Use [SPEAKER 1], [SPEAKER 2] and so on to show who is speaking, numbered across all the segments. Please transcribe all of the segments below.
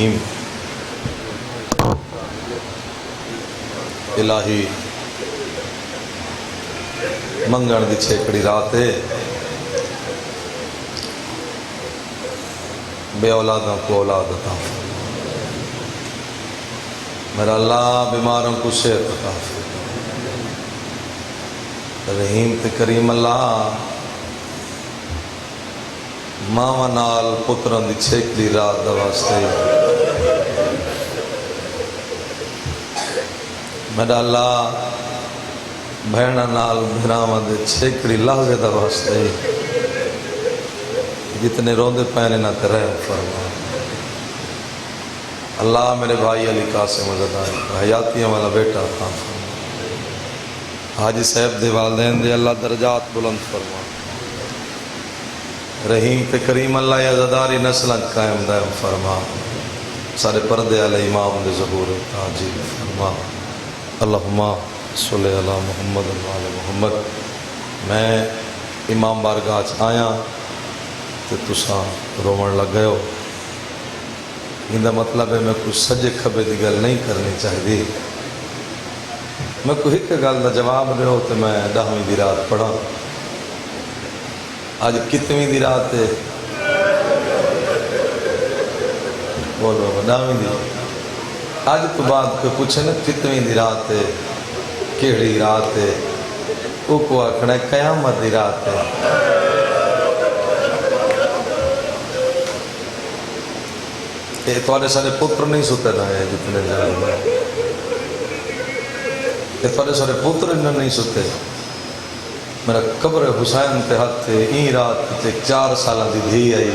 [SPEAKER 1] الرحیم الہی منگن دی چھیکڑی رات ہے بے اولادوں کو اولاد عطا فرما میرا اللہ بیماروں کو صحت عطا فرما رحیم تے کریم اللہ ماں نال پتران دی چھیکڑی رات دا واسطے میرا اللہ بہنا نال بھراواں دے چھیکڑی لحظے دا واسطے جتنے روندے پہنے نہ تے رحم فرما اللہ میرے بھائی علی قاسم عزدانی حیاتیاں والا بیٹا عطا فرما حاجی صاحب دے والدین دے اللہ درجات بلند فرما رحیم تے کریم اللہ عزداری نسلاں قائم دائم فرما سارے پردے علی امام دے ظہور تاجیل فرما اللہم صلی اللہ محمد علی محمد میں امام بارگاہ آیا تے تساں رومن لگ گئے ہو اندہ مطلب ہے میں کچھ سجے کھبے دی گل نہیں کرنی چاہیے میں کوئی ایک گل دا جواب دے ہو تو میں 10ویں دی رات پڑھا آج کتنی دی رات ہے بولو 9ویں دی آج تو بعد کوئی پوچھے نا کتنی دی رات ہے کیڑی رات ہے وہ کو آکھنا ہے قیامت دی رات ہے یہ توڑے سارے پتر نہیں سوتے نہ ہے جتنے جانے یہ توڑے سارے پتر نہیں سوتے میرا قبر حسین تے ہاتھ تھے این رات تے 4 سالہ دی دھی آئی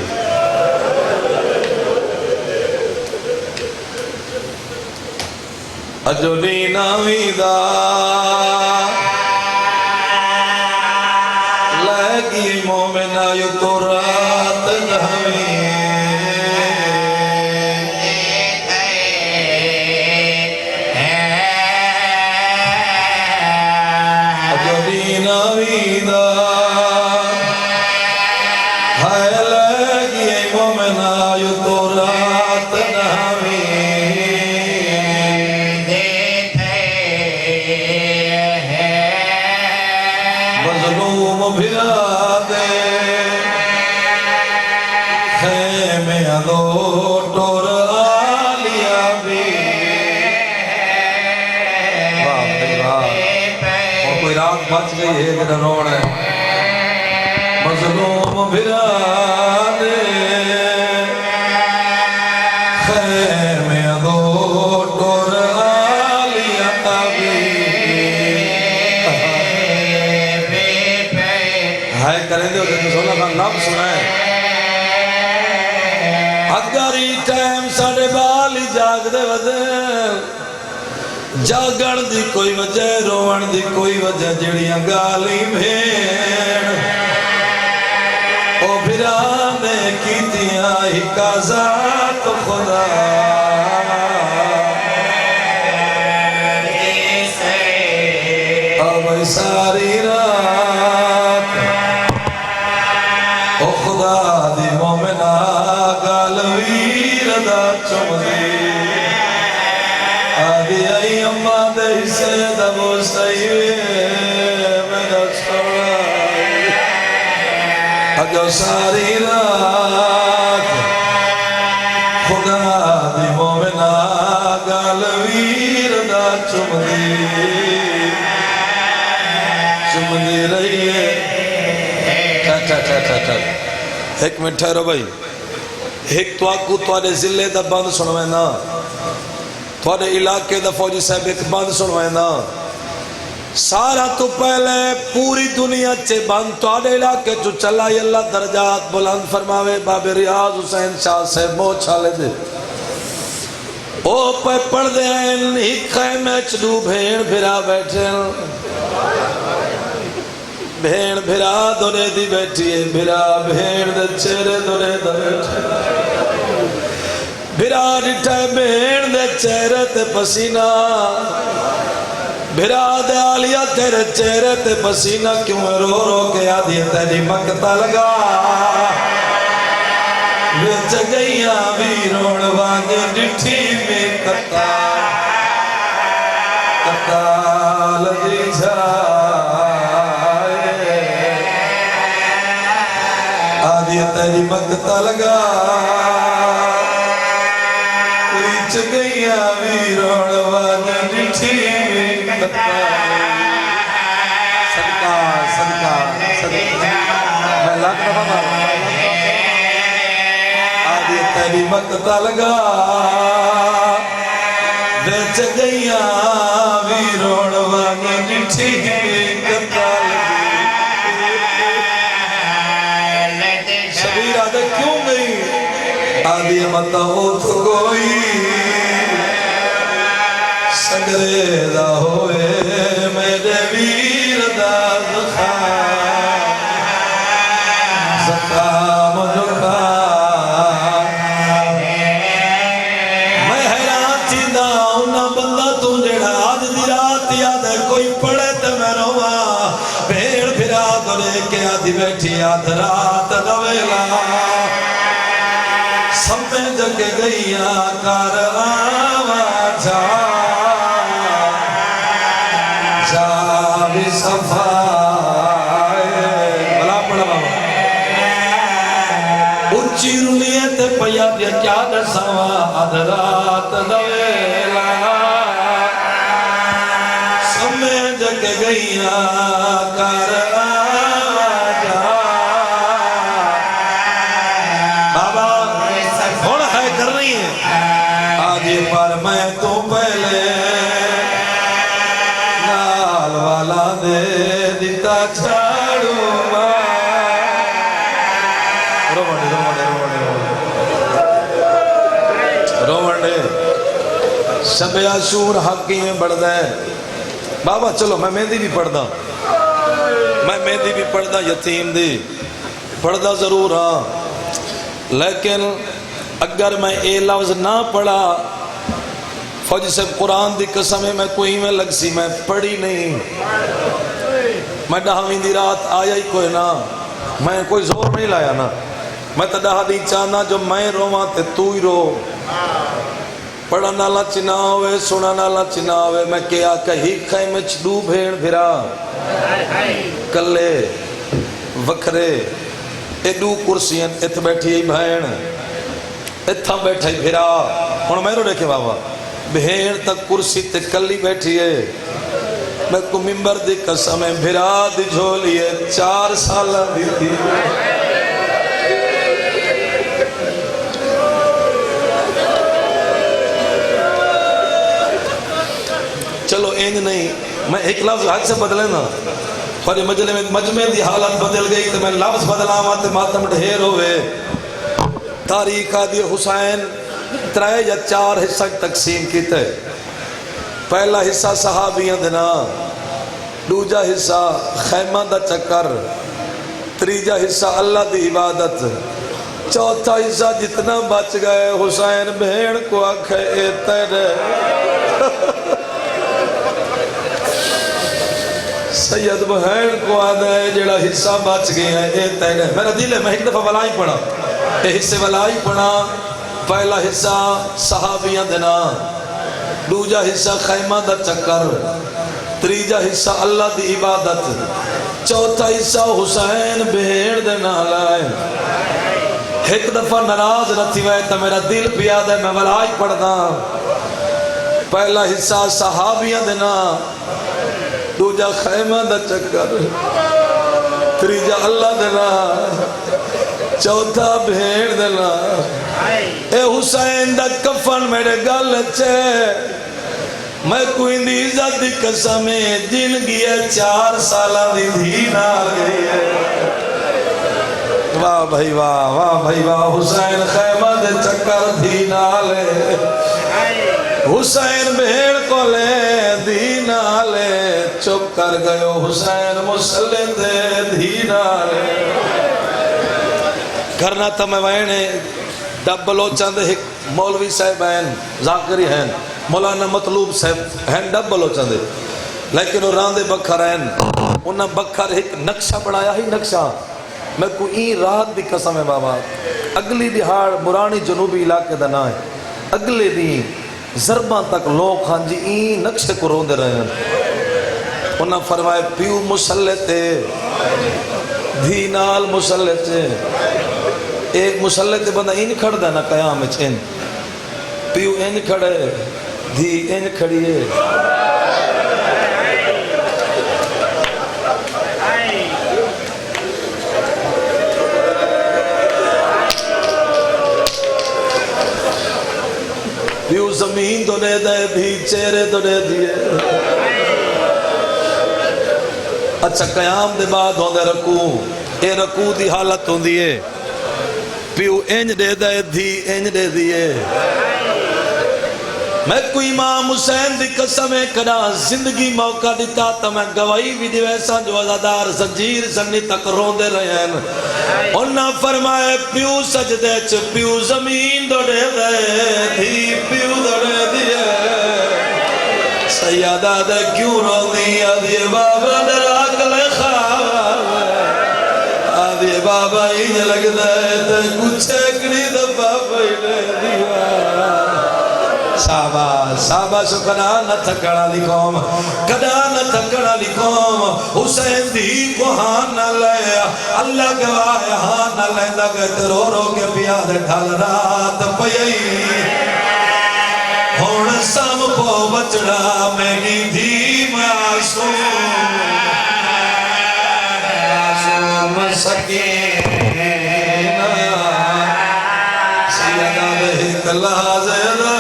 [SPEAKER 1] اجو نینا ویدہ لگی مومنہ یو تو رات نہویں بچ گئی ہے میرا روڑ ہے مظلوم بھرا دے خیمے دو ٹور آلی عطابی ہائے کریں دے ہوتے تو سولا خان نام سنائے اگری ٹائم ساڑے بالی جاگ دے وزے جاگن دی کوئی وجہ روان دی کوئی وجہ جڑیاں گالی بھین او بھرانے کیتیاں ہی قضات خدا اب ساری رات او خدا دی مومنہ گالوی ردا چم دی آدھی آئی اماں دے حصے دبو سیوے میرا چھوڑائی اجو ساری رات خدا دی مومنہ گالویر دا چم دی رہی ہے ایک منٹ ٹھہرو بھائی ایک تو آکو توڑے ضلع دا بند سنوے نا توڑے علاقے دا فوجی صاحب ایک بند سنوے نا سارا تو پہلے پوری دنیا چے بند توڑے علاقے جو چلائی اللہ درجات بلند فرماوے باب ریاض حسین شاہ صاحب مو چھالے دے او پہ پڑھ دے ہیں ہی خیمے چلو بھیڑ بھرا بیٹھے بھیڑ بھرا دونے دی بیٹھی ہے بھرا بھیڑ دے چہرے دونے دا بیٹھے بھرا ڈٹھے بھیڑ دے چہرے تے پسینہ بھرا دے آلیا تیرے چہرے تے پسینہ کیوں رو رو کے آدھی تیری مکتا لگا وچ گئیاں بھی روڑ وانگ ڈٹھی میں کتال دی جائے آدھی تیری مقتا لگا وچ گئیاں بھی روڑ وانگ ڈٹھی میں کتال صدقہ میں لاکھ دفعہ مارا آدھی تیری مقتا لگا وچ گئیاں بھی روڑ وانگ ڈٹھی کتال شبیر آدھے کیوں گئی آدھی متا ہو تو کوئی سگرے دا ہوئے میرے ویر دا زکام جھکا میں حیران تھی دا انہا بندہ تو جڑا آج دی رات یاد ہے کوئی پڑے تے میں روا بھیڑ پھرا تو لے کے آدھی بیٹھی آدھ رات دویلا سب میں جگ گئیاں کار آوا جا بھی صفائے بلا پڑھا بابا اچھی رلیت پیا دیا کیا نسوا ادھرات دویلا سمیں جگ گئیاں کر آجا بابا تھوڑا ہے کر رہی ہیں آجے پر میں تو پہلے والا دے دیتا چھاڑو رومنڈے شب عاشور حقی میں بڑھ دیں بابا چلو میں مہندی بھی پڑھ دا یتیم دی پڑھ دا ضرور ہاں لیکن اگر میں اے لفظ نہ پڑھا فوجی صاحب قرآن دی قسم ہے میں کوئی میں لگ سی میں پڑھی نہیں میں ڈہویں دی رات آیا ہی کوئی نہ میں کوئی زور نہیں لایا نا میں تا ڈہا دی چاہنا جو میں رواں تے تو ہی رو پڑھا نالا چنا ہوئے سنا نالا چنا ہوئے میں کیا کہی کھائی میں چڈو بھیڑ بھرا کلے وکھرے ایڈو کرسیاں ات بیٹھی بھین اتھا بیٹھا بھرا ہن میں رو دیکھے بابا بھیڑ تک کرسی تے کلی بیٹھی ہے میں کو ممبر دی قسم ہے بھرا دی جھولی ہے 4 سال دی تھی چلو اینج نہیں میں ایک لفظ حق سے بدلے نا اور مجمع دی حالت بدل گئی تو میں لفظ بدلا ہوا تو ماتم ڈھیر ہوئے تاریخ آدھی حسین 3 یا 4 حصہ تقسیم کیتے پہلا حصہ صحابیاں دینا دوجا حصہ خیمہ دا چکر تریجا حصہ اللہ دی عبادت چوتھا حصہ جتنا بچ گئے حسین بھیڑ کو آکھے اے تیرے سید بہین کو آدھا ہے جڑا حصہ بچ گیا ہے اے تیرے میرا دل ہے میں ایک دفعہ ولائی پڑھا اے حصے ولائی پڑھا پہلا حصہ صحابیاں دینا دوجا حصہ خیمہ دا چکر تریجا حصہ اللہ دی عبادت چوتھا حصہ حسین بھیڑ دینا لائے ایک دفعہ ناراض نہ تھی وے تو میرا دل پیاد ہے میں ولائی پڑھنا پہلا حصہ صحابیاں دینا دوجا خیمہ دا چکر تریجا اللہ دینا چوتھا بھیڑ دینا اے حسین دا کفن میرے گل چھے میں کوئی دی عزت دی قسمیں جن گیا 4 سالہ دی دھینا گئی ہے واہ بھائی واہ حسین خیمہ دے چکر دھینا لے حسین بھیڑ کو لے دھینا لے چپ کر گئے حسین مسلح دے دھینا لے کرنا تھا میں وینے ڈب بلوچان دے ایک مولوی صاحب ہیں ذاکری ہیں مولانا مطلوب صاحب ہیں ڈب بلوچان دے لیکن وہ راندے بکھر ہیں انہاں بکھر ایک نقشہ بڑھایا ہی نقشہ میں کوئی رات دی قسم ہے بابا اگلی دہاڑ مرانی جنوبی علاقے دا نہ ہے، اگلے دن ضرباں تک لوگ خان جی این نقشے کو روندے رہے ہیں. انہاں فرمائے پیو مسلح تے دھی نال مسلح تے، ایک مسلح تے بندہ این کھڑ دا نا قیام چین، پیو این کھڑے دھی این کھڑیے. پیو زمین تو دے دے دھی چہرے تو دے دیے. اچھا قیام دے بعد ہوندے رکوع، اے رکوع دی حالت ہوندی ہے، پیو انج دے دے دھی انج دے دیے. میں کوئی امام حسین دی قسم کنا زندگی موقع دیتا تو میں گواہی بھی دی ویسا جو عزادار زنجیر سنی تک روندے رہے ہیں. انہاں فرمائے پیو سجدے چ پیو زمین دو دے دے دھی پیو دو دے دیے. سیادہ دے کیوں رو دی آدھی بابا دراک لے خواب آدھی بابا ہی لگ دے تے کچھ اکڑی دفعہ پہلے دیا. صحابہ سو کنا نہ تھکڑا لی قوم، کنا نہ تھکڑا لی قوم. حسین دی کو ہاں نہ لے اللہ گواہ ہاں نہ لے لگت رو رو کے پیادے ڈھال رات پئی. ہون سام پو بچڑا میں گی دھی معصوم سکینہ سیدہ دہی کلا زیدہ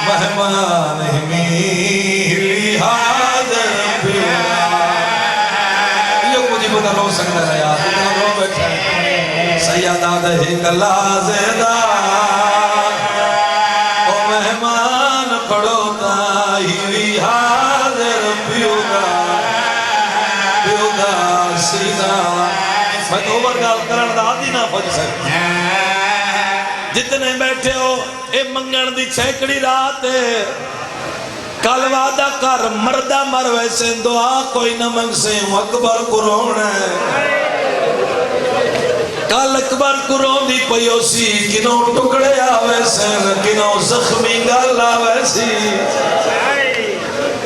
[SPEAKER 1] مہمان میلی حاضر پیا. یہ مجھے بتا رو سکتا ہے یاد رو بیٹھا سیدہ دہی کلا زیدہ او مہمان پڑھو تاہیری حاضر پیوگا پیوگا سیدہ. میں تو اوبر گال کرن دا آدھی نہ پھج سکتا. جتنے بیٹھے ہو اے منگن دی چھیکڑی رات ہے، کل وعدہ کر مردہ مر ویسے دعا کوئی نہ منگ سے اکبر کو رونا ہے. کل اکبر کو رون دی پیو سی کنوں ٹکڑے آوے سے کنوں زخمی گل آوے سی.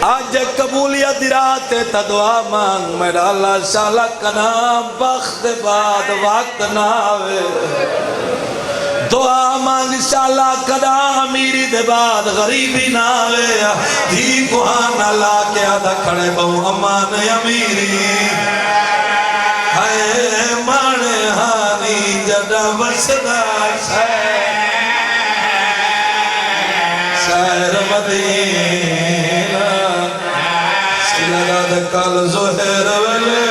[SPEAKER 1] آج قبولیت رات تا دعا مانگ میرا اللہ شالا کنام بخت بعد وقت نہ آوے. دعا مانگ انشاءاللہ کدا امیری دے بعد غریبی نہ آوے. دھی کو آنا لا کے آدھا کھڑے بہو امان امیری ہائے مانے ہانی جڑا بسدا شہر مدینہ سیدہ دکال زہر ویلے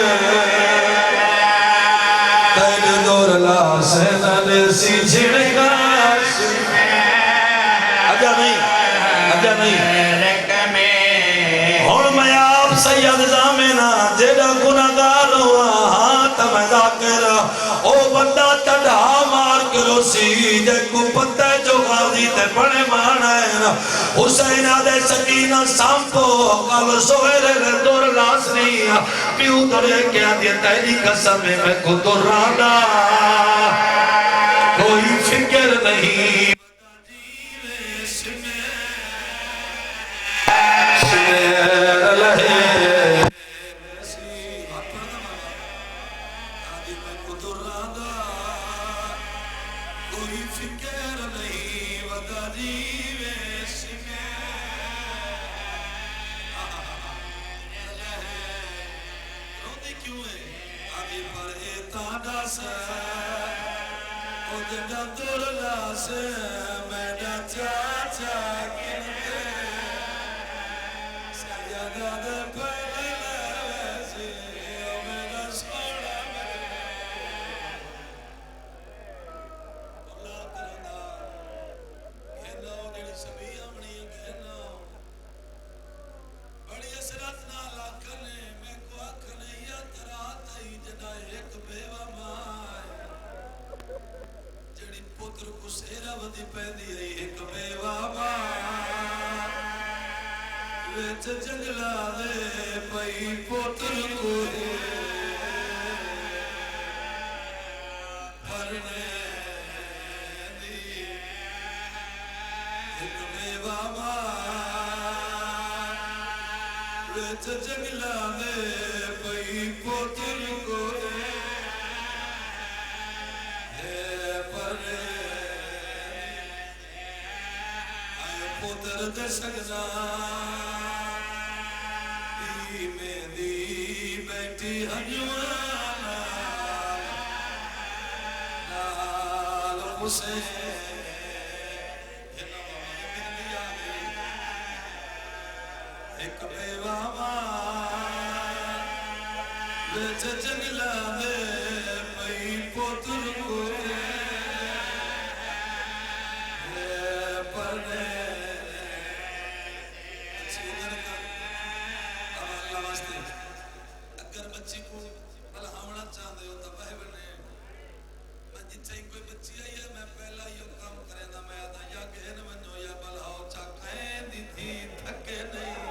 [SPEAKER 1] تین دور لا سینہ سی جھڑکا. اجا نہیں اور میں آپ سید زامنہ جیڑا گناہگار ہوا ہاں تمہیں ذاکر او بندہ تڑھا مار کے روسی جے کو پتہ جو غازی تے بڑے مانا ہے. حسین آدھے سکینہ سامپو کل سوہرے رہ دور لاسنی پیو درے کیا دیا تیری قسم میں کو تو رانا کوئی فکر نہیں. جنگلا دے پئی پوتر کو ایک بیوہ ماں وچ جنگلاں دے پئی پوتر کو پوتر دے سگنا دی میں دی بیٹی ہنجوانا نال حسین ایک بیوہ ماں وچ جنگلاں دے پئی پوتر کو اگر بچی کو پلہاونا چاہتے ہو تو بہ بنے میں جتھے کوئی بچی آئی ہے میں پہلا یہ کام کرے دا میں آدھا یا گہن ونجو یا بلہاؤ چاکھیں دی تھی تھکے نہیں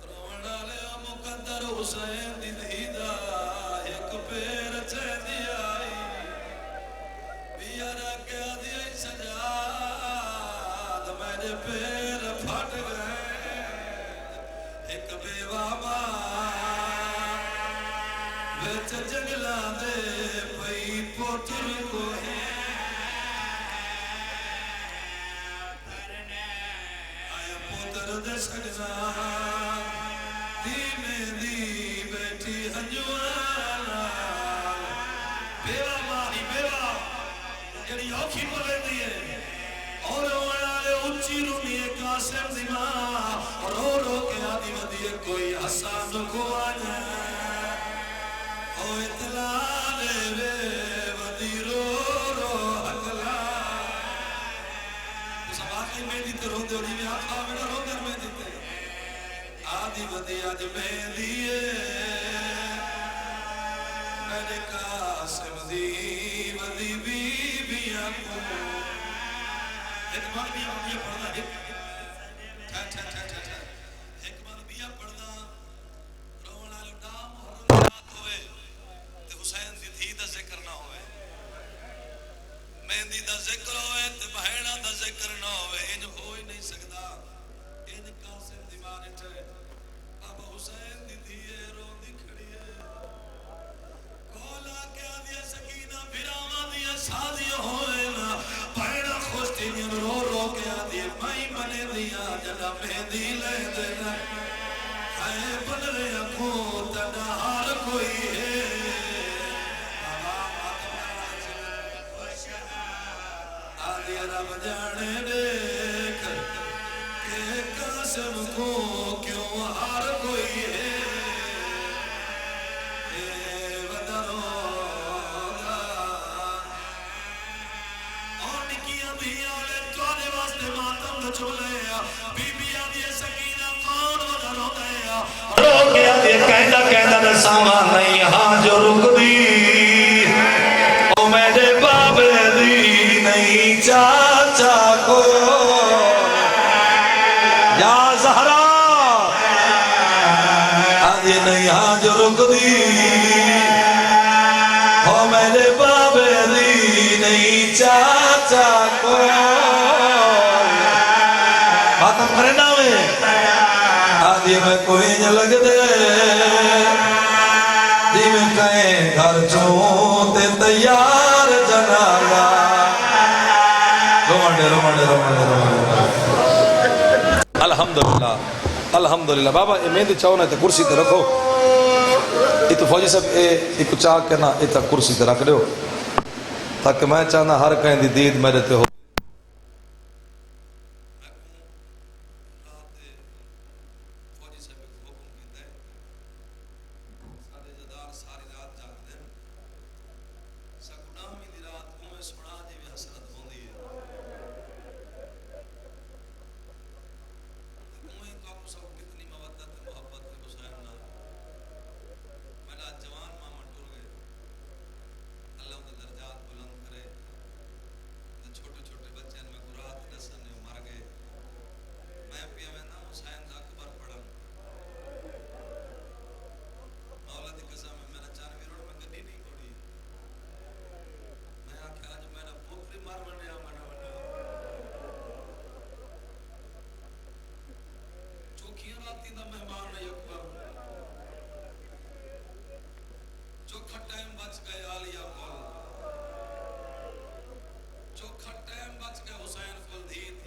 [SPEAKER 1] رونا لیا مقدر حسین دی دھیدہ ایک پیر چھے دی آئی بیارا کیا دی آئی سجاد میرے پیر پھٹ گئے ایک بیوہ ماں وچ جنگلاں دے پئی پوتر کو آیا پوتر دے سگنا دی میں دی بیٹی ہنجوانا بیوہ ماں ہی بیوہ یعنی اوکھی بولے دیئے اور والے اچھی رومی قاسم دی ماں رو رو کے آدھی ودیے کوئی حسان کو آنا او اطلاع لے وے ودی رو رو حقلا اس واقعی میں دیتے رو دے اور یہ آخا میرا رو در میں دیتے آدھی ودی آج میں دیئے میرے قاسم دی ودی بی بیاں کو ایک بار بھی یہ پڑھنا ہے ایک بار بھی پڑھنا رونا لٹا محرم رات ہوئے تے حسین دی دھی دا ذکر نہ ہوئے مہندی دا ذکر ہوئے تے بہینا دا ذکر نہ ہوئے انج ہو ہی نہیں سکتا انج قاسم دی ماں اٹھے اب حسین دی دھی رو دی کھڑی ہے کولا کیا دیا سکینہ بھراما دیا سادیا ہوئے نا بہینا خوش تھی رو رو کیا دیا مائی بنے دیا جنا مہندی لے دینا ہائے بن رہے اکھوں تنا ہار کوئی ہے آدھی رب جانے دیکھ کہ قاسم کو کیوں ہار کوئی ہے کہندہ نے ساما نہیں ہاں جو رک دی او میرے بابے دی نہیں چاچا کو یا زہرا آدھے نہیں ہاں جو رک دی او میرے بابے دی نہیں چاچا کو باتم کرے ناوے آدھی میں کوئی نہ لگ دے دی میں کہیں گھر چونتے تیار جنالا رومانڈے الحمدللہ الحمدللہ بابا یہ مہندی چاہو نا تے کرسی تے رکھو یہ تو فوجی صاحب ایک چاہ کے نا یہ تک کرسی تے رکھ دیو تاکہ میں چاہنا ہر کہیں دی دید میرے تے ہو چھوٹے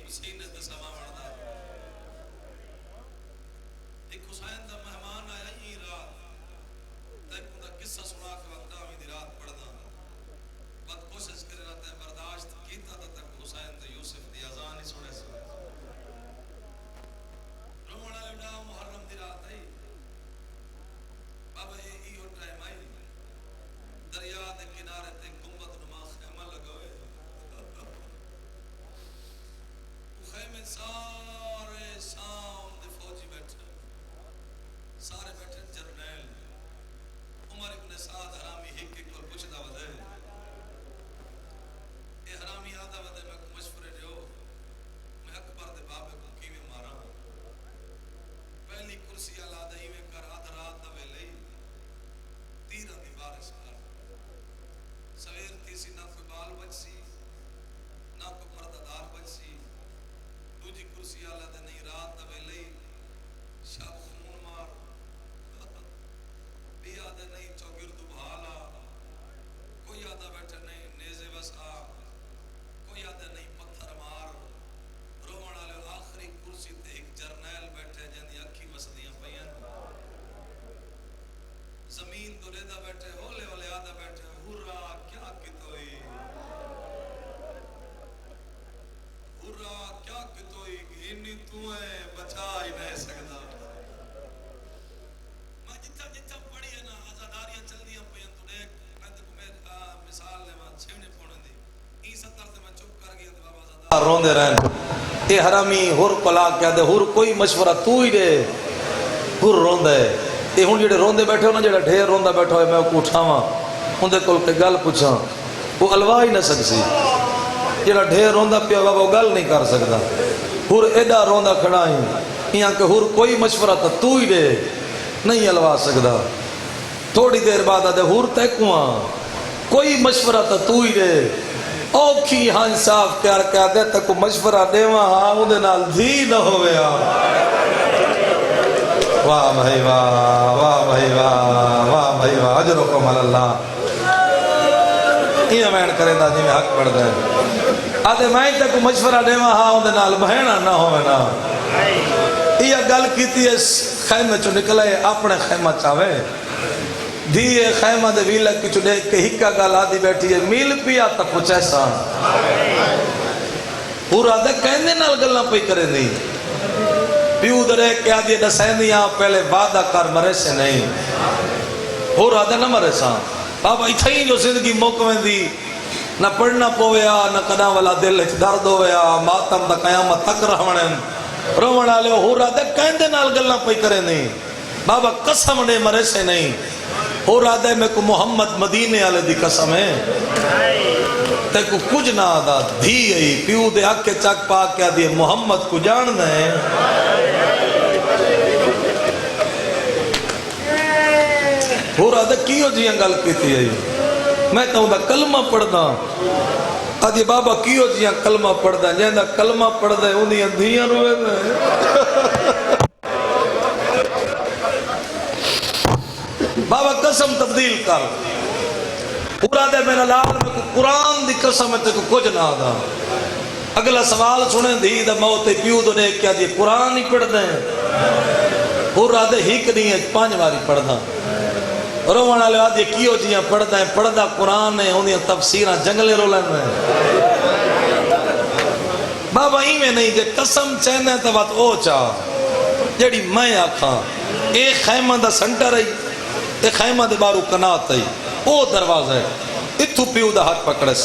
[SPEAKER 1] حسین تے سما بندا ایک حسین دا مہمان آیا ہی رات تے دا قصہ سنا کے وقت میں دی رات پڑھدا بد کوشش کرے رہتا ہے برداشت کیتا تک حسین تے یوسف دی اذان ہی سنے سی رومن والے ڈا محرم دی رات آئی بابا یہ ٹائم آئی دریا دے کنارے تے گنبد نما خیمہ لگوئے خیمے سارے شام دے فوجی بیٹھے سارے بیٹھے جرنیل عمر ابن سعد حرامی ہک کو پوچھدا ودے اے حرامی آدا ودے میں کو مشورے دیو میں اکبر دے بابے کو کیویں ماراں پہلی کرسی الا دے میں کر آدھ رات دا ویلے تیرہ دی بارش کر سویر تیسی نہ کوئی بال بچ سی نہ کوئی پردہ دار بچ سی دوجی کرسی الا دے نہیں رات دا ویلے شب خون مار بیا دے نہیں چوگردو بھالا کوئی آدھا بیٹھے نہیں نیزے وسا کوئی آدھا نہیں پتھر مار رومن والے آخری کرسی تے ایک جرنیل بیٹھے جن دی اکھی وسدیاں پیاں زمین تو ریدہ بیٹھے ہولے ہولے آدھا بیٹھے ہورا کیا کتوئی ہورا کیا کتوئی گھینی تو ہے بچا ہی نہیں سکتا میں جتھا پڑھی ہے نا آزاداریاں چل دیاں پیاں تو دیکھ میں تے کو مثال لے میں چھونے پونے دی ای 70 تے میں چپ کر گیا تے بابا آزادار روندے رہن اے حرامی ہور پلا کہہ دے ہور کوئی مشورہ تو ہی دے ہور روندا ہے اے ہن جڑے روندے بیٹھے ہو نا جڑا ڈھیر روندا بیٹھا ہوئے میں کو اٹھاواں اندے کول تے گل پوچھاں وہ الوا ہی نہ سکسی جڑا ڈھیر روندا پیا وہ گل نہیں کر سکدا ہور ایڈا روندا کھڑا ہی یہاں کہ ہور کوئی مشورہ تو ہی دے نہیں الوا سکدا تھوڑی دیر بعد آدھے ہور تے کواں کوئی مشورہ تو ہی دے اوکھی ہاں صاف کر کے آدھے تے کو مشورہ دیواں ہاں اندے نال دھی نہ ہویا واہ بھائی واہ واہ بھائی واہ واہ بھائی واہ اجرکم اللہ یہ مین کرے دا جی میں حق پڑھ دے آدھے میں تے کو مشورہ دیواں ہاں اندے نال بہنا نہ ہوئے نا یہ گل کیتی ہے خیمے چو نکلے اپنے خیمہ چاہے دیئے خیمہ دے ویلہ کی چو دیکھ کے ہکا گل آدھی بیٹھی ہے میل پیا تا کچھ ایسا پورا دے کہنے نال گلنا پئی کرے دی پیو درے کہ آدھی دسیندیاں پہلے وعدہ کر مرے سے نہیں پورا دے نہ مرے سا بابا اتھائی جو زندگی موقعیں دی نہ پڑھنا پویا نہ کنا والا دل درد ہویا ماتم دا قیامت تک رہوڑیں رومن آلے ہو رہا دے کہندے نال گلنا پئی کرے نہیں بابا قسم نے مرے سے نہیں ہو رہا دے میں کو محمد مدینے آلے دی قسم ہے تے کو کچھ نہ آدھا دھی ای پیو دے حق کے چک پاک کیا دیئے محمد کو جان دیں ہو رہا دے کیوں جی انگل کیتی ہے میں کہوں دا کلمہ پڑھ دا آدھی بابا کیوں جی کلمہ پڑھ دا جہاں دا کلمہ پڑھ دا انہیں دھیاں روئے دے بابا قسم تبدیل کر پورا دے میرا لال میں کو قرآن دی قسم ہے تے کو کچھ نہ آدھا اگلا سوال سنیں دی دا موت پیو دو نے کیا دی قرآن ہی پڑھ دیں پورا دے ہی کنی ہے 5 باری پڑھ دا رومن والے آدھے کیوں جیاں پڑھ دا قرآن ہے انہیں تفسیرہ جنگلے رو لینا ہے بابا ہی میں نہیں جے قسم چہنے تا بات او چاہ جیڑی میں آکھاں ایک خیمہ دا سنٹر ہے ایک خیمہ دے بارو کنات ہے او دروازہ ہے اتھو پیو دا ہاتھ پکڑس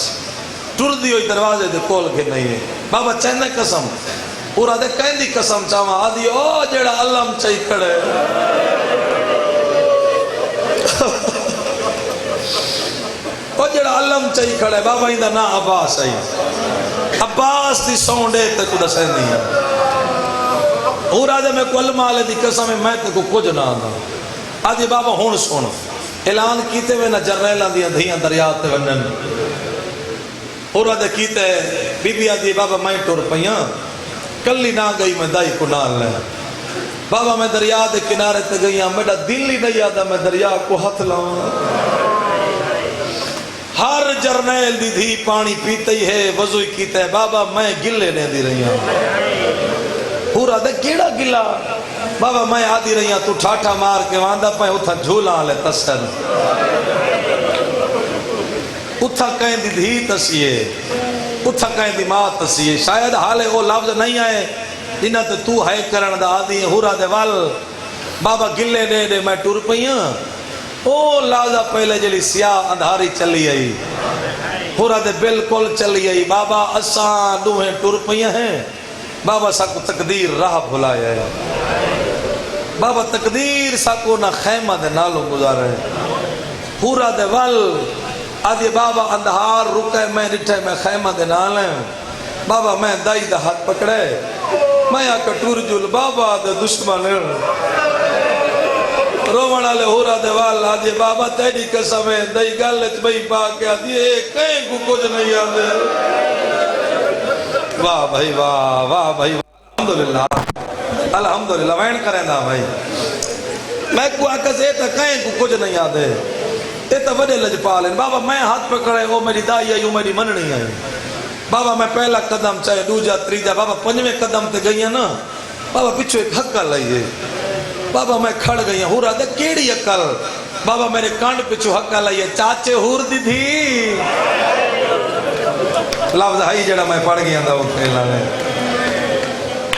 [SPEAKER 1] ٹر دی ہوئی دروازے دے کول کے نہیں ہے بابا چہنے قسم پورا دے کہیں دی قسم چاہاں آدھی او جیڑا علم چاہی کھڑے او جیڑا علم چاہی کھڑے بابا ہی دا نا عباس ہے عباس دی سونڈے تے کو دسیں نہیں ہے پورا دے میں کو علم آلے دی قسم ہے میں تے کو کچھ نہ آدھا آدھی بابا ہون سن اعلان کیتے ہوئے نہ جرنیلاں دیاں دھیاں دریات تے ونن پورا دے کیتے بی بی آدھی بابا میں ٹور پئیاں کلی نہ گئی میں دائی کو نال لے بابا میں دریا دے کنارے تے گئی ہاں میرا دل ہی نہیں آدھا میں دریا کو ہاتھ لاؤں ہر جرنیل دی دھی پانی پیتے ہی ہے وضو ہی کیتا ہے بابا میں گلے نے دی رہی ہوں پورا دے کیڑا گلا بابا میں آدھی رہی ہوں تو ٹھاٹھا مار کے واندہ پائیں اتھا جھولا لے تسر اتھا کہیں دی دھی تسیے اتھا کہیں دی ماں تسیے شاید حالے وہ لفظ نہیں آئے جنہ تے تو ہے کرن دا آدھی ہورا دے وال بابا گلے دے دے میں ٹور پئیاں او لازا پہلے جلی سیاہ اندھاری چلی آئی ہورا دے بالکل چلی آئی بابا اساں دوہیں ٹور پئیاں ہیں بابا ساکو تقدیر راہ بھلایا ہے بابا تقدیر ساکو نہ خیمہ دے نالوں گزارے ہورا دے وال آدھی بابا اندھار رکے میں نٹھے میں خیمہ دے نالیں بابا میں دائی دا ہاتھ پکڑے میں آکا ٹور جل بابا دے دشمن رومن آلے ہورا دے وال آدھی بابا تیری قسم ہے دائی گالچ بھئی پاک کے آدھی کہیں کو کچھ نہیں آدھے واہ بھائی واہ بھائی الحمدللہ الحمدللہ وین کریں دا بھائی میں کو آکا سے تا کہیں کو کچھ نہیں آدھے یہ تا وڈے لجپال ہیں بابا میں ہاتھ پکڑے وہ میری دائی آئی وہ میری مننی آئی بابا میں پہلا قدم چاہے دوجا تریجا بابا پنجویں قدم تے گئی ہیں نا بابا پچھو ایک حقہ لائیے بابا میں کھڑ گئی ہیں ہورا دے کیڑی عقل بابا میرے کانڈ پچھو حقہ لائیے چاچے ہور دی تھی لفظ ہائی جڑا میں پڑھ گیا تھا وہ کھیلا ہے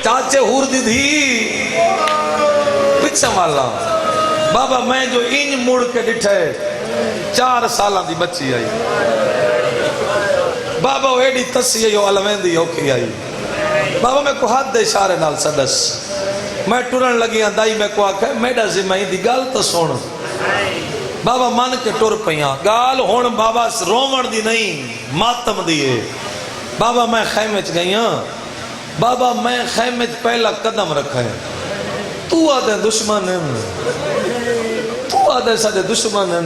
[SPEAKER 1] چاچے ہور دی تھی پچھا مالا بابا میں جو انج مڑ کے ڈٹھے 4 سالہ دی بچی آئی بابا وہ ایڈی تسی ہے جو علمین دی ہوکی آئی بابا میں کو ہاتھ دے اشارے نال سدس میں ٹورن لگی ہیں دائی میں کو آکھے میڈا زمائی دی گال تا سوڑ بابا مان کے ٹور پہیاں گال ہون بابا رومن دی نہیں ماتم دیئے بابا میں خیمے چ گئی ہاں بابا میں خیمے چ پہلا قدم رکھا ہے تو آدھے دشمن ہیں تو آدھے سادے دشمن ہیں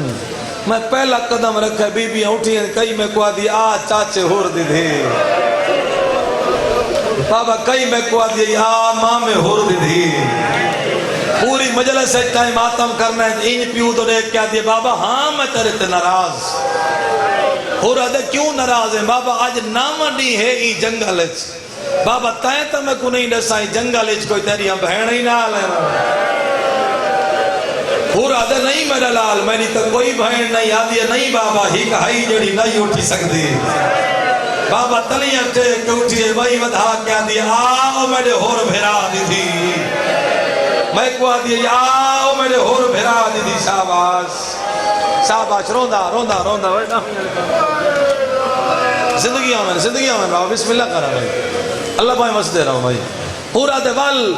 [SPEAKER 1] میں پہلا قدم رکھا بی بی اٹھی ہیں کئی میں کو آدھی آ چاچے ہور دی دھی بابا کئی میں کو آدھی آ ماں میں ہور دی دھی پوری مجلس سے ٹائم آتم کرنا ہے این پیو تو دیکھ کیا دیئے بابا ہاں میں تیرے تے ناراض ہو رہا دے کیوں ناراض ہیں بابا آج نام نہیں ہے ای جنگل بابا تائیں تا میں کو نہیں ڈسائیں جنگل کوئی تیری ہم بہن ہی نہ لے پورا دے نہیں میرا لال میں نہیں تو کوئی بہن نہیں آدھی ہے نہیں بابا ہی کہائی جڑی نہیں اٹھی سکتی بابا تلیاں ٹیک کے اٹھیے بھائی ودھا کیا دیا آؤ میرے ہور بھیرا دی تھی میں کو آدھی آؤ میرے ہور بھیرا دی تھی شاباش شاباش روندہ روندہ روندہ زندگی آمین بابا بسم اللہ کرا بھائی اللہ بھائی مسجد دے رہا ہوں بھائی پورا دے وال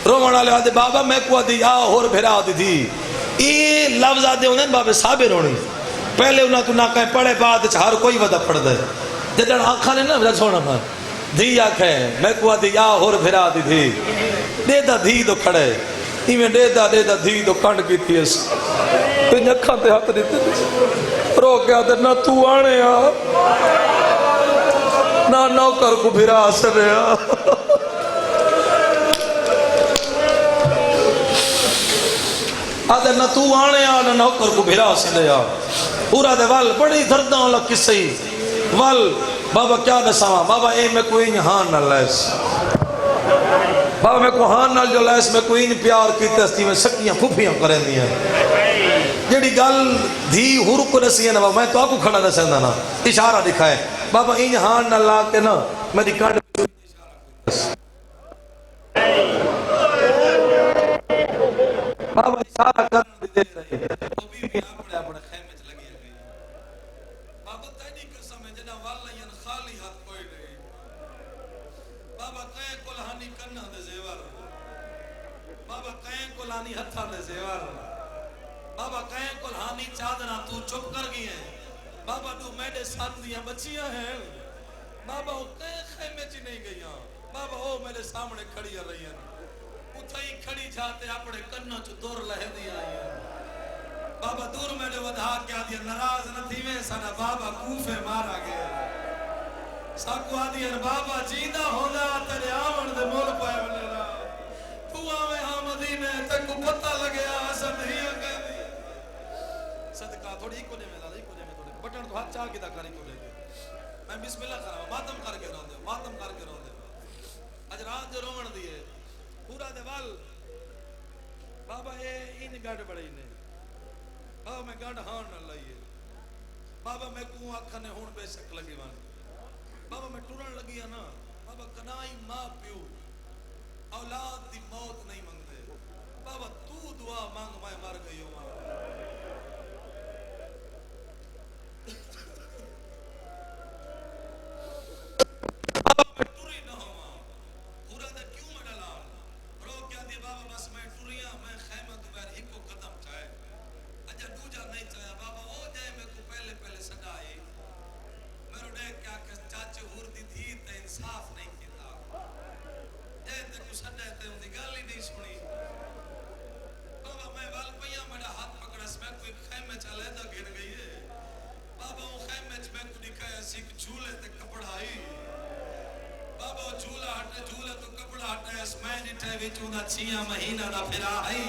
[SPEAKER 1] رومن آلے آدھے بابا میں کو آدھی آ ہور بھیرا آدھی تھی یہ لفظ آدھے ہونے بابے صابر ہونی پہلے انہاں تو نہ کہیں پڑھے بعد ہر کوئی ودا پڑھ دے جدن آنکھا نے نا میرا چھوڑا ماں دھی آنکھیں میں کو آدھی آ ہور بھیرا آدھی تھی دے دا دھی تو کھڑے ایمیں دے دا دھی تو کانڈ کی تھی اس پھر نکھاں تے ہاتھ دیتے رو کے آدھے نہ تو آنے آ نہ نوکر کو بھیرا سرے آ آدھے نہ تو آنے آ نہ نوکر کو بھیرا سرے آ پورا دے وال بڑی درداں والا کسی وال بابا کیا دساواں بابا اے میں کوئی ہان نہ لیس بابا میں کو ہان نال جو لیس میں کوئی پیار کیتے استی میں سکیاں پھوپیاں کریں دیا جیڑی گل دھی ہور کو نسی ہے نا میں تو آپ کو کھڑا نہ سہندا نا اشارہ دکھائے بابا این ہان نہ لا کے نا میری کانڈ بابا اشارہ کرنے دے رہے تو بھی اپنے اپنے خیمے چ لگی ہے بابا تیری قسم ہے جنا والیاں خالی ہاتھ کوئی نہیں بابا کہیں کو لہانی کرنا دے زیور بابا کہیں کو لہانی ہتھا دے زیور بابا کہیں کو لہانی چادرہ تو چپ کر گئی ہیں بابا تو میڈے ساتھ دیاں بچیاں ہیں بابا وہ کہیں خیمے چی نہیں گئی ہیں بابا وہ میرے سامنے کھڑی رہی ہیں اتھائی کھڑی جاتے اپنے کنوں چو دور لہے دیا ہیں بابا دور میں نے ودھا کیا دیا نراز نہ تھی میں سانا بابا کوفے مارا گیا ساکو آدھی ہے بابا جیدہ ہونا تیرے آمن دے مول پائے ملینا تو آمیں ہاں مدینے تک کو پتہ لگیا حسن ہی کہہ دی صدقہ تھوڑی کو نے میں لالا کو نے میں تھوڑی بٹن تو ہاتھ چاہ کے کاری کو دے میں بسم اللہ کرا ماتم کر کے رو دے ماتم کر کے رو دے اج رات جو رومن دیے پورا دے وال بابا اے ان گڈ بڑے نے بابا میں گڈ ہان نہ لائیے بابا میں کو آکھنے ہون بے شک لگی وان بابا میں ٹرن لگی ہے نا بابا کنائی ماں پیو اولاد دی موت نہیں منگتے بابا تو دعا مانگ میں مر گئی ہوں بابا میں ٹری نہ ہوا پورا دے کیوں میں ڈالا رو کیا دی بابا بس میں ٹریاں میں خیمہ تو بیر ہی کو قدم چاہے اجا دوجا نہیں چاہیا بابا او جائے میں کو پہلے پہلے سڈائی میرے دیکھ کیا کہ چاچے ہور دی تھی تے انصاف نہیں کیتا جائے تے کو سڈے تے ان دی گل ہی نہیں سنی بابا میں وال پیا میرا ہاتھ پکڑا اس میں کوئی خیمے چلے دا گر گئی ہے بابا وہ خیمے چ میں کو دکھایا سیک جھولے تے کپڑا آئی بابا جھولا ہٹے جھولے تو کپڑا ہٹے اس میں جٹھے وچوں دا 6 مہینہ دا پھرا آئی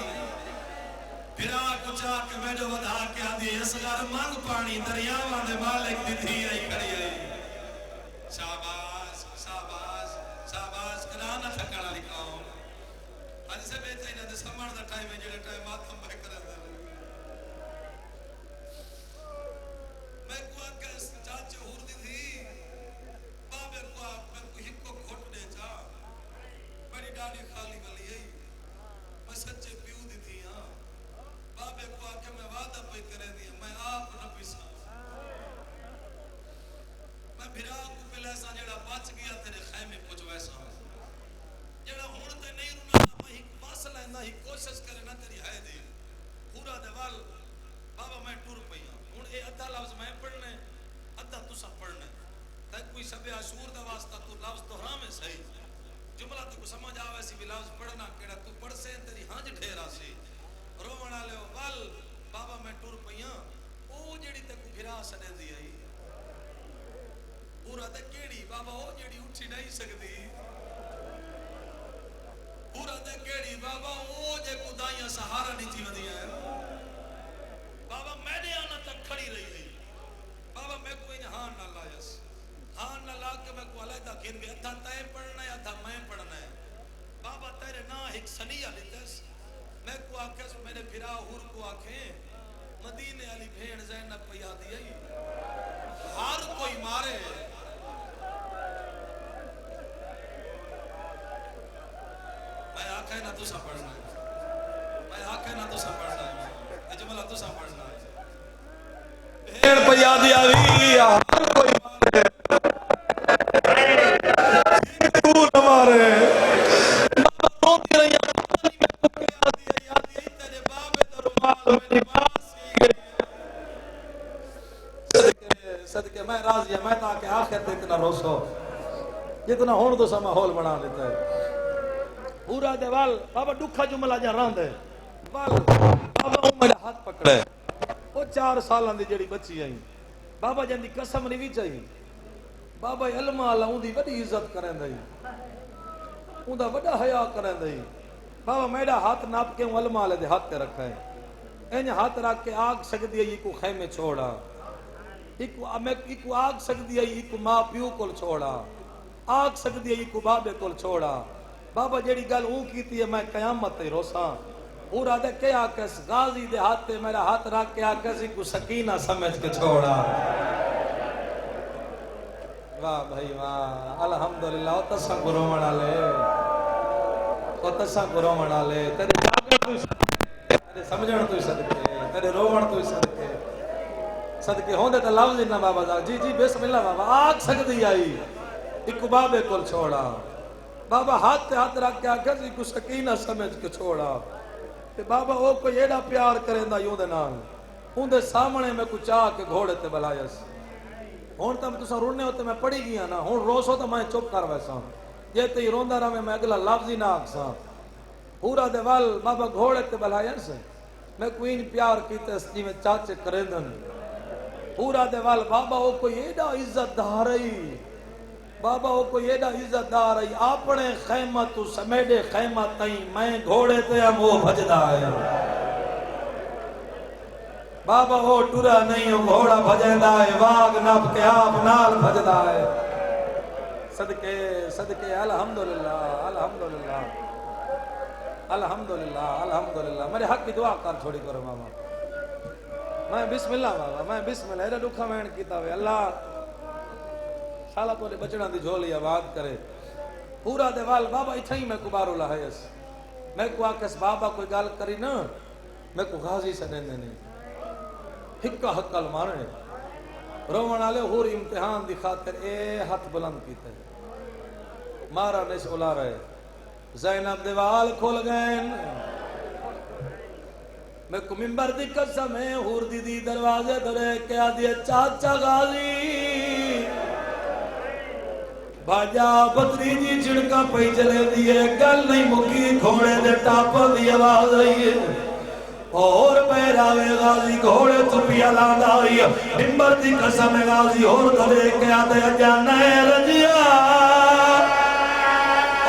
[SPEAKER 1] پھرا کچا کے میں جو ودھا کے آدھی اس گھر مانگ پانی دریاواں دے مالک دی دھی آئی کھڑی آئی شاباش شاباش شاباش کنا نہ تھکڑا لکھاؤ اج سے بیٹھے انہاں دے سمجھ دا ٹائم ہے جڑے ٹائم ماتم بھائی کرے میں کو آکے چاچے ہور دی تھی بابے کو میں کو ہک کو کھوٹ دے چا بڑی ڈاڑی خالی گلی ہے میں سچے پیو دی تھی ہاں بابے کو آکے میں وعدہ پہ کرے دیا میں آپ نہ پیسا میں بھرا کو پلیسا جڑا بچ گیا تیرے خیمے کچھ ویسا جڑا ہون تے نہیں رونا میں ہی مسئلہ ہے نہ ہی کوشش کرے نہ تیری ہے دی پورا دیوال بابا میں ٹور پئی ہوں ہن اے ادھا لفظ میں پڑھنے ادھا تسا پڑھنے تے کوئی سب عاشور دا واسطہ تو لفظ دہرا میں صحیح جملہ تو کو سمجھ آوے سی بھی لفظ پڑھنا کیڑا تو پڑھ سے تیری ہنج ڈھیرا سی رومن والے ول بابا میں ٹور پئی ہوں او جڑی تے کو پھرا سڑے دی آئی پورا تے کیڑی بابا او جڑی اٹھی نہیں سکدی پورا تے کیڑی بابا او جے کو دائیاں سہارا نہیں تھی ودی ہے بابا میں نے آنا تک کھڑی رہی گئی بابا میں کوئی ہان نہ لایس ہان نہ لا کے میں کو علیحدہ کھین گیا تھا تے پڑھنا ہے تھا میں پڑھنا ہے بابا تیرے نا ایک سنیہ لیتس میں کو آکھس میرے پھرا ہور کو آکھیں مدینے علی بھین زینب پہ یادی آئی ہر کوئی مارے میں آکھے نہ تو سا پڑھنا ہے میں آکھے نہ تو سا پڑھنا ہے یہ جملہ تو سا پڑھنا ہے بھین پہ یادی آئی ہر کوئی مارے تو نہ مارے بابا روتی رہی صدقے میں راضی ہے میں تاکہ آخر تک نہ روسو جتنا ہون تو سا ماحول بنا لیتا ہے پورا دے وال بابا دکھا جملہ جہاں ران دے وال بابا میرا ہاتھ پکڑے وہ 4 سالان دی جڑی بچی آئی بابا جن دی قسم نہیں بھی چاہیے بابا علمہ اللہ ان دی بڑی عزت کریں دائی ان دا بڑا حیاء کریں دائی بابا میرا ہاتھ ناپ کے علمہ اللہ دے ہاتھ تے رکھا ہے این ہاتھ رکھ کے آگ سکتی ہے یہ کو خیمے چھوڑا ایک آگ سکتی ہے ایک ماں پیو کول چھوڑا آگ سکتی ہے ایک بابے کول چھوڑا بابا جیڑی گل اون کیتی ہے میں قیامت تے روساں پورا دے کے آکس غازی دے ہاتھ تے میرا ہاتھ رکھ کے آکس ایک سکینہ سمجھ کے چھوڑا واہ بھائی واہ الحمدللہ او تسا گرو منا لے او تسا گرو منا لے تیرے جاگن تو صدقے تیرے سمجھن تو صدقے تیرے رومن تو صدقے صدقے ہوندے تے لفظ نہ بابا دا جی جی بسم اللہ بابا آگ سکتی آئی ایک بابے کول چھوڑا بابا ہاتھ تے ہاتھ رکھ کے آکھے سی کو سکینہ سمجھ کے چھوڑا تے بابا او کوئی ایڈا پیار کریندا یوں دے نال اون دے سامنے میں کو چاہ کے گھوڑے تے بلایس ہن تم تساں رونے ہوتے میں پڑھی گیا نا ہن روسو تو میں چپ کر ویساں جے تے روندا رہے میں اگلا لفظ ہی نہ آکھساں پورا دے ول بابا گھوڑے تے بلایس میں کوئی پیار کیتے جی میں چاچے کریندن پورا دے ول بابا او کوئی ایڈا عزت دار ہے بابا او کوئی ایڈا عزت دار ہے اپنے خیمہ تو سمیڈے خیمہ تائیں میں گھوڑے تے مو بھجدا ہے بابا وہ ٹرا نہیں گھوڑا بھجندا ہے واگ نپ کے آپ نال بھجدا ہے صدقے صدقے الحمدللہ الحمدللہ الحمدللہ الحمدللہ میرے حق کی دعا کر چھوڑی کرو ماما میں بسم اللہ بابا میں بسم اللہ ایڈا دکھا میں کیتا ہوئے اللہ سالا تو بچڑا دی جھولی آباد کرے پورا دیوال بابا اتھا ہی میں کو بارو لہائیس میں کو آکس بابا کوئی گال کری نا میں کو غازی سے دیندے نہیں ہکا حقل مارنے رومن آلے ہور امتحان دی خاطر اے ہاتھ بلند کیتے مارا نیس اولا رہے زینب دیوال کھول گئے میں کو منبر دی قسم ہے ہور دی دروازے درے کیا دیے چاچا غازی باجا بدری جی چھڑکا پئی چلے دیے گل نہیں مکی گھوڑے دے ٹاپر دی آواز رہی ہے اور پیراوے غازی گھوڑے تھپیا لاندا ہوئی منبر دی قسم غازی اور درے کیا دے جانے رجیا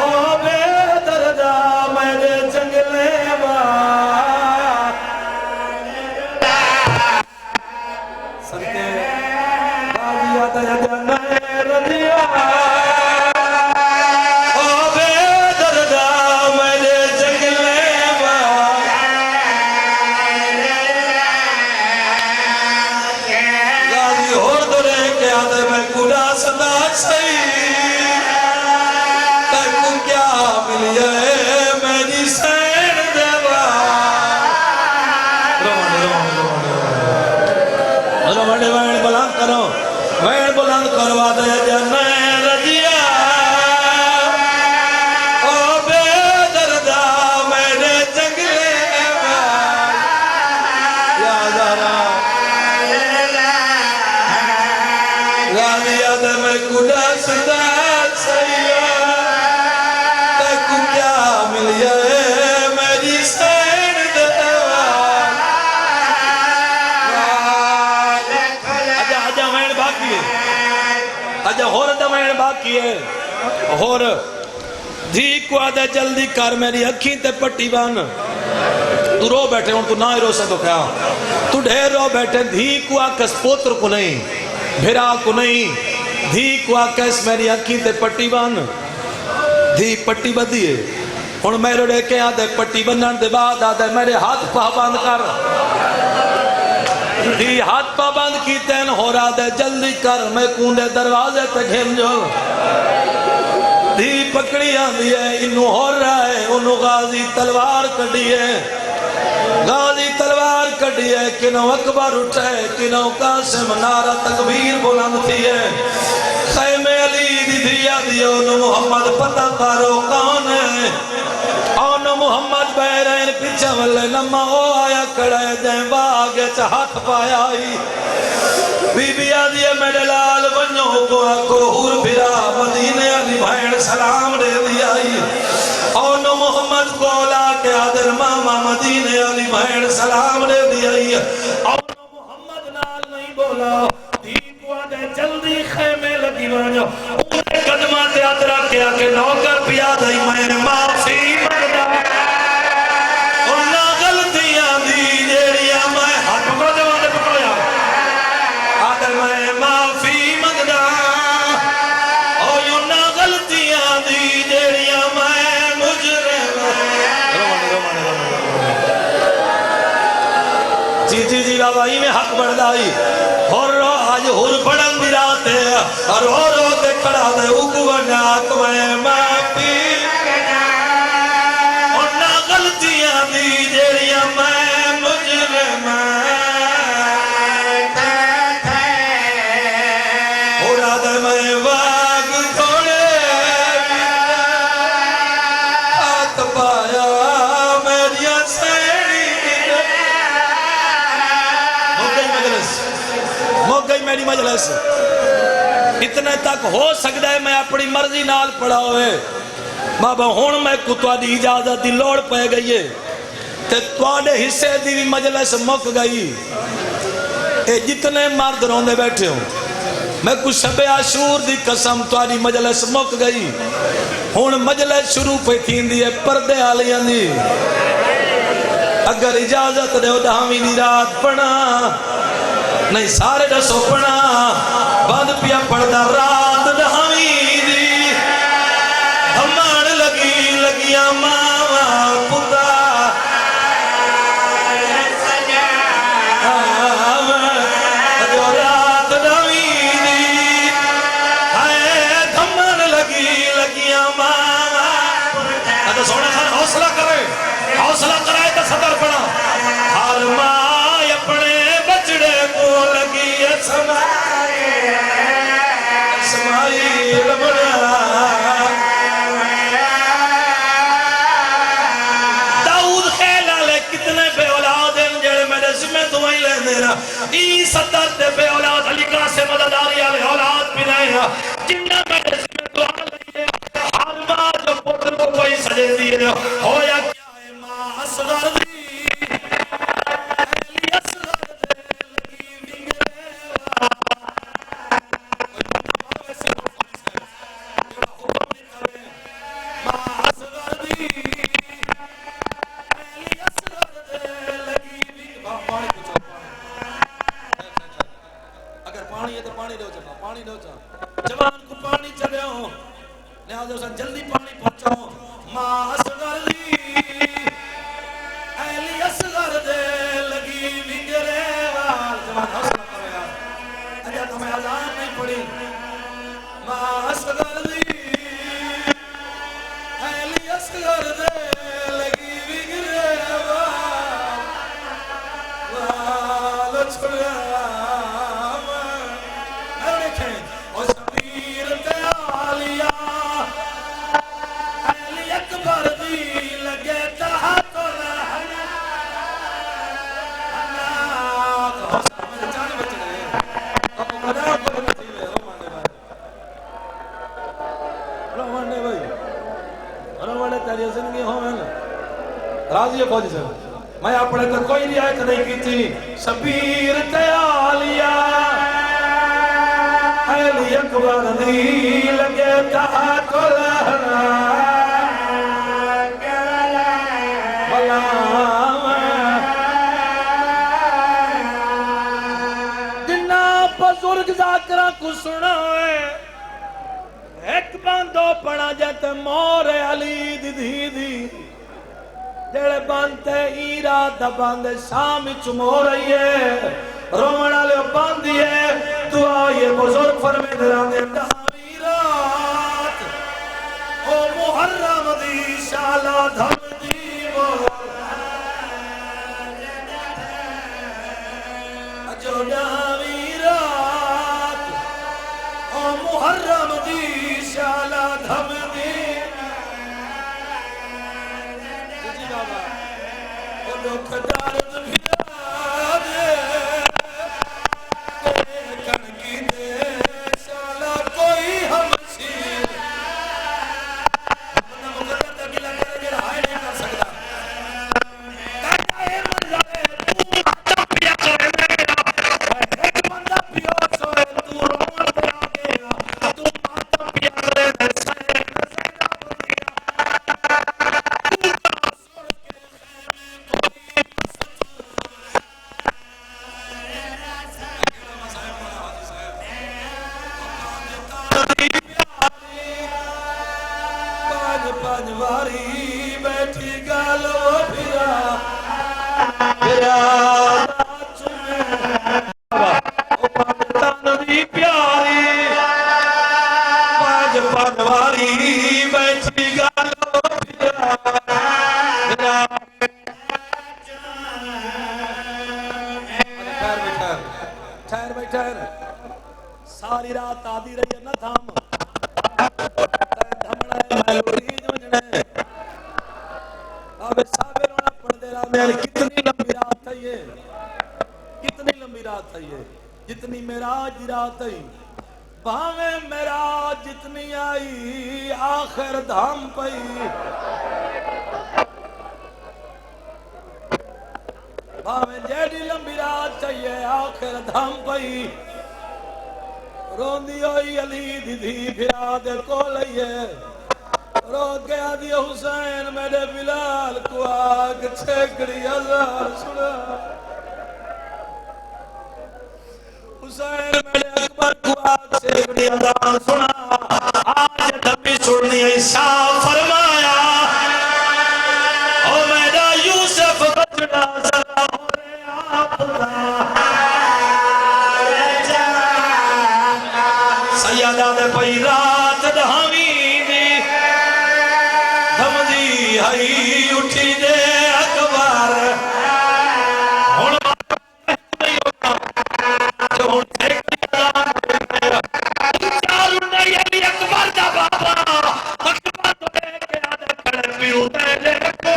[SPEAKER 1] او بے درجہ میرے جنگلے با سنتے غازی آتا ہے جانے رجیا اور دھی کو آدھے جلدی کر میری اکھیں تے پٹی بان تو رو بیٹھے ہوں تو نہ ہی رو سے تو کیا تو ڈھیر رو بیٹھے دھی کو آکس پوتر کو نہیں بھیرا کو نہیں دھی کو آکس میری اکھیں تے پٹی بان دھی پٹی بدی ہے ہون میرے ڈے کے آدھے پٹی بنن دے بعد آدھے میرے ہاتھ پا بند کر دھی ہاتھ پا بند کی تین ہو رہا دے جلدی کر میں کونڈے دروازے پہ گھم جو دھی پکڑی آندھی ہے انہوں ہو رہا ہے انہوں غازی تلوار کڑی ہے غازی تلوار کڑی ہے کنوں اکبر اٹھے کنوں قاسم نعرہ تکبیر بلند تھی ہے خیمے علی دی دھیا دیو انہوں محمد پتہ کارو کون ہے انہوں محمد بیرین پیچھا والے نمہ او آیا کڑے دیں باغے چاہت پایا ہی بی بی آدھیے میرے لال بنیوں کو آکو ہور پھرا مدینے علی بھائن سلام دے دیا ہی اونو محمد کو لا کے آدھر ماما مدینے علی بھائن سلام دے دیا ہی اونو محمد نال نہیں بولا دھی کو آدھے جلدی خیمے لگی بانیو انہیں قدمہ تے آدھرہ کیا کہ نوکر پیا دائی میں نے معافی مگدہ انہاں غلطیاں دی جیڑیاں میں حق قدمہ دے پکڑیا میں معافی مگدا او یونا غلطیاں دی جیڑیاں میں مجرم جی بابا ہی میں حق بردائی اور رو آج ہور بڑھن دی رات ہے رو رو دے کھڑا دے اگوانا میں معافی اونا غلطیاں دی جیڑیاں میں مجرم میری مجلس اتنے تک ہو سکتا ہے میں اپنی مرضی نال پڑھا ہوئے بابا ہون میں کتوا دی اجازت دی لوڑ پہ گئی ہے تے تواڈے حصے دی مجلس مک گئی اے جتنے مرد روندے بیٹھے ہوں میں کچھ شب عاشور دی قسم تواڈی مجلس مک گئی ہون مجلس شروع پہ تھیندی ہے پردے آلیاں دی اگر اجازت دے 10ویں دی رات پڑھا نہیں سارے دسو پڑھا بند پیا پڑھدا رات 10ویں دی دھمان لگیاں ماواں پتا رات 10ویں دی ہائے دھمان لگیاں ماواں سونا خان حوصلہ کرائے تو صدر پڑا ہر ماں اپنے بچڑے کو لگی ہے سمائی لبنا داؤد خیلہ لے کتنے بے اولاد ہیں جڑے میرے ذمہ دعائیں لے میرا ای صدر تے بے اولاد علی قاسم مدداری علی اولاد بھی نہیں ہے جنہ میرے ذمہ دعا لئے ہر ماں جو پتر کو کوئی سجے دیئے ہویا کیا ہے ماں اصغر دی جوان کو پانی چلے ہوں لہذا اسے جلدی پانی پہنچاؤں ماں اصغر دی اہلی اصغر دے لگی ونگرے وال جوان حوصلہ کرو یار اجا تمہیں اذان نہیں پڑی ماں اصغر دی اہلی اصغر دے لگی ونگرے وال چھڑا راضی ہے فوجی سے میں اپنے تو کوئی رعایت نہیں کی تھی شبیر تیالیا اہلی اکبر دی لگے تہا کو لہنا جنہ بزرگ ذاکرہ کو سنا ایک باندھو پڑا جاتے مور علی دی دی جڑے باندھتے ایرا دا باندھے شام چمو رہی ہے رومنہ لے باندھی ہے دعا یہ بزرگ فرمے درانے دہاوی رات او محرم دی شالا دھم دی جو دہاوی رات او محرم دی شالا دھم دی دکھ دارد بھیا دے کنگی دے شالا کوئی ہم شیر اپنا مقدر تکیلہ کرے جڑا ہائے نہیں کر سکتا کہتا ہے منظر تو آتا پیا کرے میرا ایک بندہ پیو سوئے تو رون پیا گیا تو آتا پیا کرے سائے نسائدہ پانواری بیٹھی گالو پھرا او پاکستان دی پیاری پانواری بیٹھی گالو پھرا ٹھہر بھائی ٹھہر ساری رات آدھی رہی ہے نہ تھام کتنی لمبی رات ہے یہ کتنی لمبی رات ہے یہ جتنی معراج دی رات ہے بھاویں معراج جتنی آئی آخر دھام پئی بھاویں جیڑی لمبی رات چاہیے آخر دھام پئی روندی ہوئی علی دی دھی پھرا دے کو لئیے رو گیا دی حسین میرے بلال کو آگ چھیکڑی ہزار سنا حسین میرے اکبر کو آگ چھیکڑی ہزار سنا آج دبی سننی عیسیٰ فرمایا او میرا یوسف بچڑا سرا ہونے آپ دا سیادہ دے پئی رات دہاویں دی دم دی ہئی اٹھی دے اکبر ہن جو ہن چارو نہیں علی اکبر دا بابا اکبر تو لے کے آدھے کھڑے پیو دے لے کو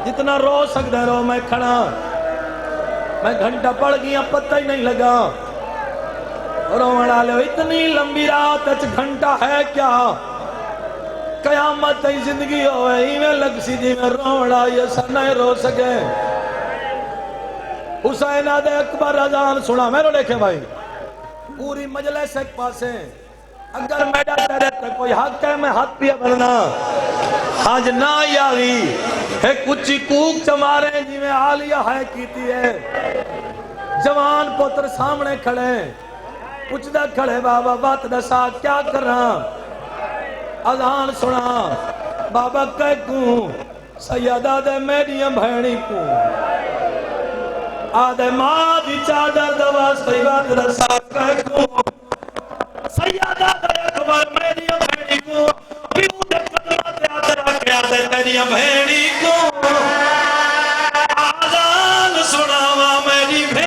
[SPEAKER 1] جتنا رو سکتے رو میں کھڑا میں گھنٹہ پڑ گیا پتہ ہی نہیں لگا رونا لے اتنی لمبی رات اچھ گھنٹہ ہے کیا قیامت ہی زندگی ہوئے ہی میں لگ سی جی میں رونا یہ سر نہیں رو سکے حسین آدھے اکبر اذان سنا میں رو لکھے بھائی پوری مجلس ایک پاسے اگر میڈا تیرے تے کوئی حق ہے میں ہاتھ پیا بننا آج نہ یاوی ہے کچھ کوک چمارے جی میں عالیہ ہے کیتی ہے جوان پتر سامنے کھڑے کچھ دا کھڑے بابا بات دسا کیا کر رہا اذان سنا بابا کہہ کوں سیدہ دے میڈیم بھینی کوں آدھے ماں دی چادر دوا سیبات دسا کہہ کوں سیدہ دے اکبر میڈیم بھینی کوں پیو دے قدرات آدھے رکھے آدھے میڈیم بھینی کوں آذان سناوا میری بھین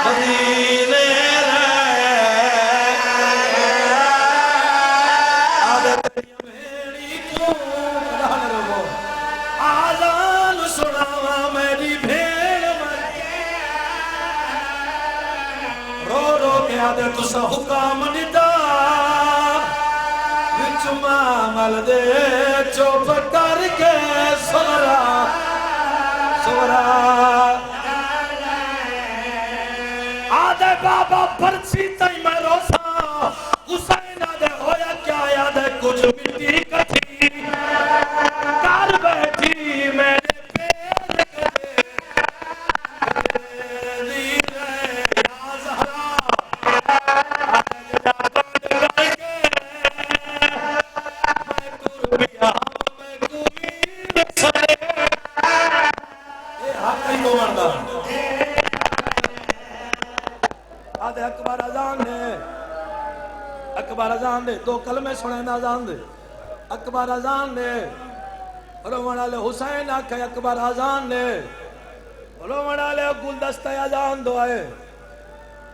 [SPEAKER 1] مدینے آدھے میڈیم بھینی کوں آذان سناوا میری بھین رو رو کے آدھے تسا حکام ندا مل دے چوپ کر کے سورا سورا آدھے بابا پرچی تئی میں روسا حسین آدھے ہویا کیا یاد ہے کچھ مٹی کٹھی کار بیٹھی میرے پیر کدے یا زہرا اکبر اذان دے دو کلمے سنے نا اذان دے اکبر اذان دے رومن والے حسین آکھے اکبر اذان دے رومن والے گلدستہ اذان دو آئے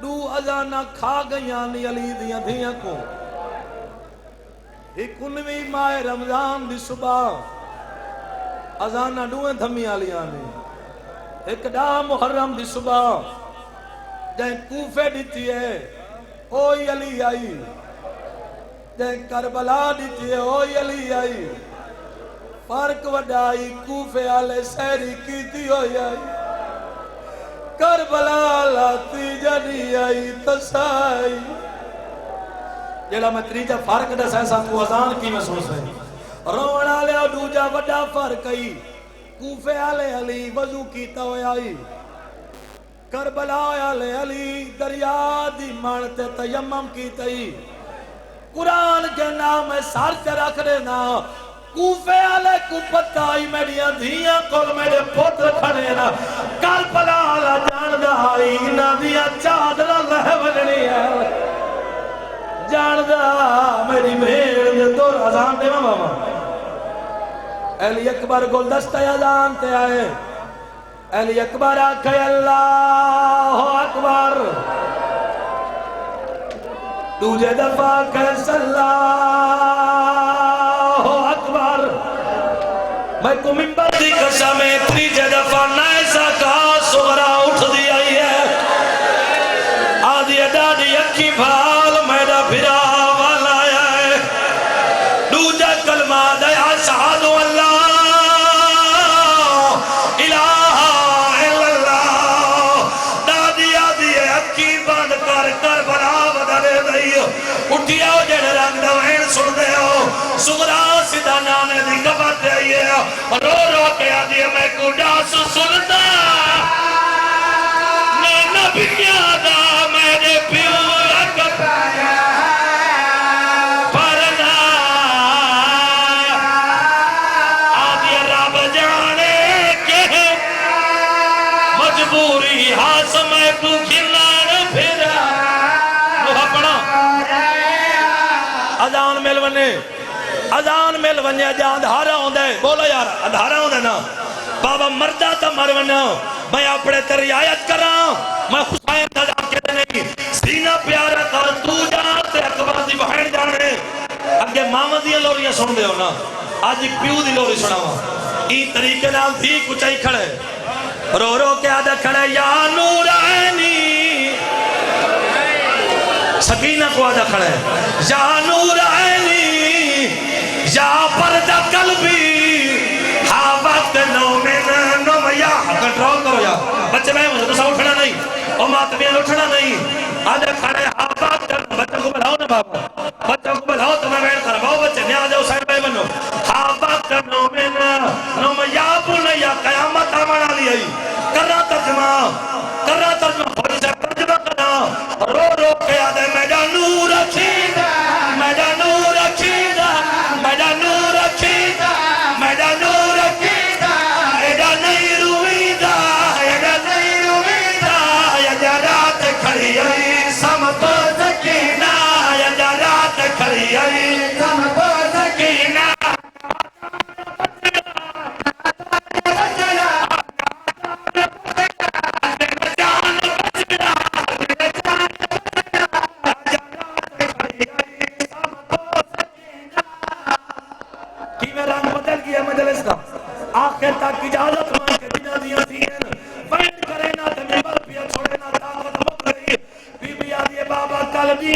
[SPEAKER 1] دو اذانہ کھا گئیاں نی علی دیاں دھیاں کو ایک انویں ماہ رمضان دی صبح اذانہ دوئیں دھمی آلیاں نے ایک دا محرم دی صبح جائیں کوفے دیتی ہے اوئی علی آئی جائیں کربلا دیتی ہے اوئی علی آئی فرق وڈائی کوفے آلے سیری کیتی ہوئی آئی کربلا لاتی جنی آئی تسائی جیڑا میں تریجہ فرق دس ایسا کو اذان کی میں سن سے روڑ آلے اور دوجہ وڈا فرق آئی کوفے آلے علی وضو کیتا ہوئی آئی کربلا آلے علی دریا دی مانتے تیمم کیتا ہی قرآن کے نام سار سے رکھ دینا کوفے آلے کو پتہ آئی میڈیاں دھیاں کول میرے پتر کھڑے نا کربلا آلہ جان دہائی نا دیا چادر اللہ بلنی ہے جان دا میری بھیڑ دے دور اذان دے ماما علی اکبر گلدستہ اذان تے آئے علی اکبر آکھے اللہ اکبر تجھے دفعہ کہہ اللہ اکبر میں کو منبر دی قسم تیجے دفعہ نیسا کہا سغرا اٹھ دی آئی ہے آدھی ڈاڈی اکھی بھال میرا بھرا والا ہے دوجہ کلمہ دے اشہد اللہ الہ الا اللہ دادی آدھی اکھی بند کر کر بنا بدلے دئی اٹھیا ہو جڑ رنگ دوین سن دے ہو سغرا سیدھا نانے دی قبر دے آئیے رو رو کے آدھی میں کو ڈاس سنتا میں نبی آدھا میرے پیو رکھ پرنا آدھی رب جانے کے مجبوری ہاس میں کو کھلان پھرا وہ پڑھا اذان مل بنے اذان مل ونیا جا اندھارا ہوندے بولو یار اندھارا ہوندے نا بابا مردہ تا مر ونیا میں اپنے تیری آیت کراں میں خسائن تا جا کے نہیں سینہ پیارا کر تو جا تے اکبر دی بہن جانے اگے ماما دی لوریاں سن دے ہو نا آج پیو دی لوری سناوا ای طریقے نام تھی کچھ ہی کھڑے رو رو کے آدھا کھڑے یا نور عینی سکینہ کو آدھا کھڑے یا نور عینی یا پردہ قلبی حاوت نومن نومیا کنٹرول کرو یا بچے میں مجھے تو سا اٹھنا نہیں او ماتمین اٹھنا نہیں آدھے کھڑے حاوت بچہ کو بلاؤ نا بابا بچہ کو بلاؤ تو میں بیٹھ کر باؤ بچے نہیں آجاؤ سائن بھائی بنو حاوت نومن نومیا بنیا قیامت آمانا لی آئی کرنا ترجمہ فوری سے ترجمہ کرنا رو رو کے آدھے میڈا نور اچھیدہ میڈا نور اچھیدہ میڈا نور اچھیدہ میڈا نور اچھیدہ ایڈا نہیں رویدہ ایڈا نہیں رویدہ ایڈا رات کھڑی آئی سمت سکینہ ایڈا رات کھڑی آئی سمت سکینہ آخر تک اجازت مان کے بنا دیا تھین وینڈ کرے نا تے ممبر پیا چھوڑے نا طاقت مکری بی بی آدھی بابا قلبی